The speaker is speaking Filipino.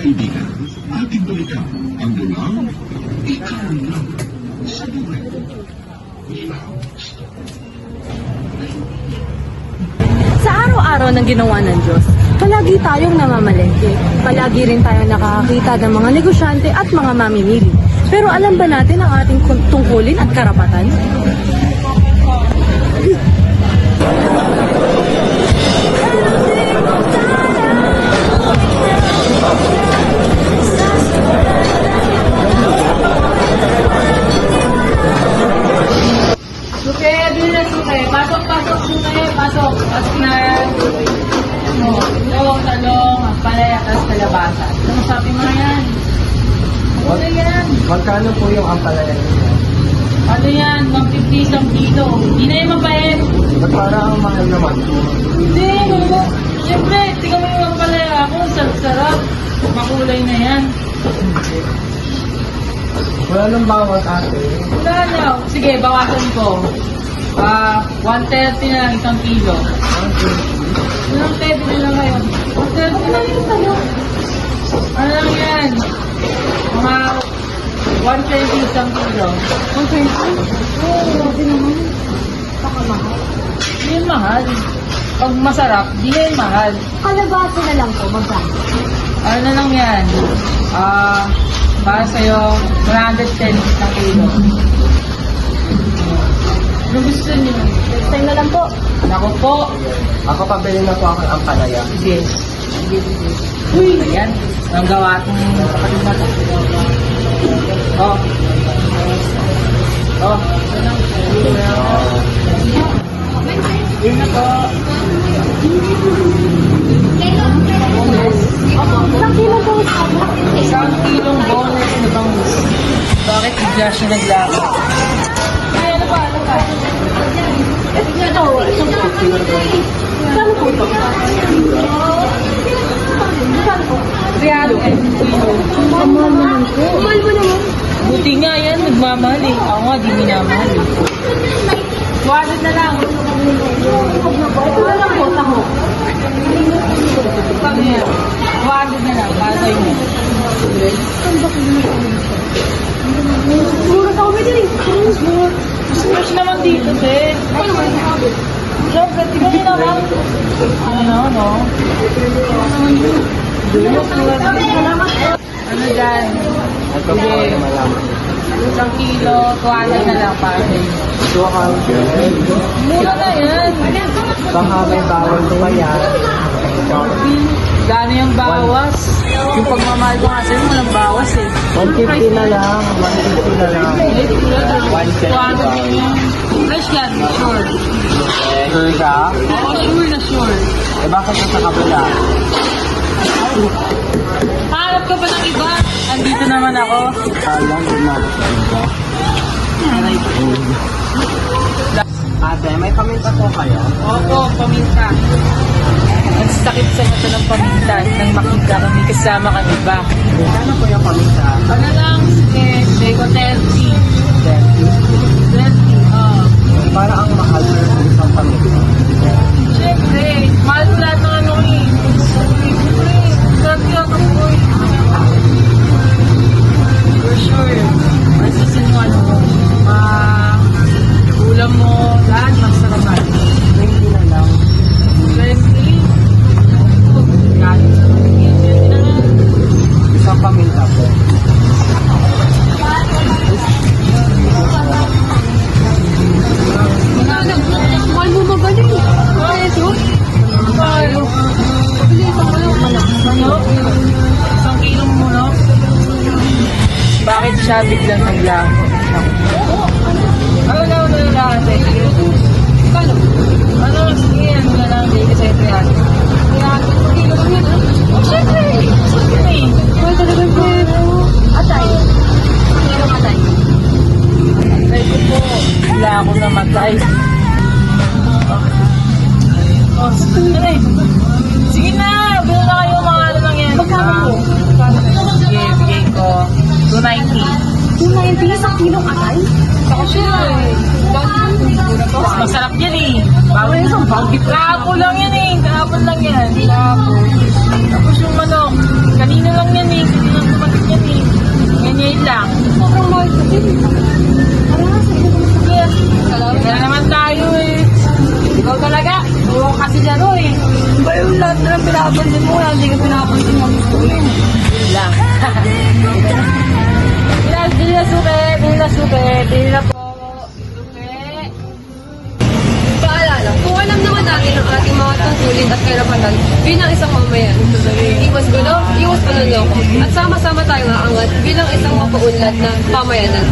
kaibigan, ating balikan ang dulang ikaw lang sa buhay. Sa araw-araw ng ginawa ng Diyos, palagi tayong namamalengke. Palagi rin tayong nakakakita ng mga negosyante at mga mamimili. Pero alam ba natin ang ating tungkulin at karapatan? Suke, dito na suke. Pasok, pasok, suke. Pasok. Pasok na. Talong, ang palaya, at kalabasa. Ano sabi mo yan? Ano yan? Magkano po yung ampalaya niyo? Ano yan? 150 isang kilo. Hindi na yung mabait. Ba't para ang mahal naman? Hindi, ano? Siyempre, tingnan mo yung palaya ako. Sarap-sarap. Makulay na yan. Wala nang bawas ate. Wala na. Sige, bawasan ko. 130 na lang isang kilo. 130 na lang ngayon. 130 na yung talong. Ano lang yan? Mga 120 isang kilo. 120? Oo, grabe naman. Baka mahal. Hindi yun mahal. Pag masarap, di na yun mahal. Kalabasa na lang po, magkano? Ano na lang yan? Para sa'yo, 110 isang kilo. Ano gusto niyo? Next time na lang po. Ako po. Ako pabili na po ako ng ampalaya. Sige. Sige. Uy! Ayan. Ang gawa itong kapatid na ito. Oh. Oh. Yun na po. Ilang kilo po? Isang kilong bonus na bangus. Bakit bigla siya naglakad? Ay, ano pa? Ano pa? Ito, saan po ito? Saan po? 300 kilo. Mahal naman po. Mahal mo naman. Buti nga yan, nagmamahal eh. Ako nga, di minamahal eh. 200 na lang. Ito na lang po, taho. Pag yan. 200 na lang, para sa'yo mo. Mura sa kumili. Mas naman dito, te. Siyempre, tingnan nyo naman. Ano, no? Ano dyan? Ito po ako na malaman. Isang kilo, 200 na lang para sa'yo. 200. Mura na yan. Baka may bawal ko pa yan. Gano'n yung bawas? Yung pagmamahal ko nga sa'yo, walang bawas eh. 150 na lang. 150 na lang. 170 ba? Fresh yan, sure. Sure ka? Oo, sure na sure. Eh bakit nasa kabila? Hanap ka ba ng iba? Andito naman ako. Alam, hindi na ako sa iba. Aray ko. Ate, may paminta po kayo? Opo, paminta. Ang sakit sa mata ng paminta nang makita kami kasama kami ba? Ano po yung paminta? Ano lang, sige, 30. 30. 30, oo. Para ang mahal ng isang paminta. Siyempre, mahal ko lahat ng ano eh. Siyempre, 30 ako po eh. For sure. Masisin mo ano mo. Ulam mo, lahat magsarapan. 20 na lang. 20. Galing sa pagkikita na lang. Isang paminta po. Mahal mo magaling. Ito? Paano? Pabili ito mo lang. Manok? Isang kilong manok? Bakit siya biglang naglaho? Ano na ano na ate? Kano? Ano? Sige, ano na lang din kasi ito yan. Kaya, kilo lang yun, ah. Oh, syempre! Syempre eh. Mahal talaga yung pwede. Atay. Kilo atay. Atay ko po. Wala ako namatay. Oh, sige. Sige na! Bilo na kayo mga ano lang yan. Magkano po? Sige, bigay ko. 290. 290 sa kilong atay? Ako siya eh. Masarap yan eh. Bawal yung isang bag. Kahapon lang yan eh. Kahapon lang yan. Kahapon. Tapos yung manok. Kanina lang yan eh. hindi ko pinapansin mo gusto ko yun. Lang. Bili na suke, bili na suke, bili na po. Suke. Paalala, kung alam naman natin ang ating mga tungkulin at karapatan bilang isang mamayan, iwas gulo, iwas pananoko, at sama-sama tayong aangat bilang isang mapaunlad na pamayanan.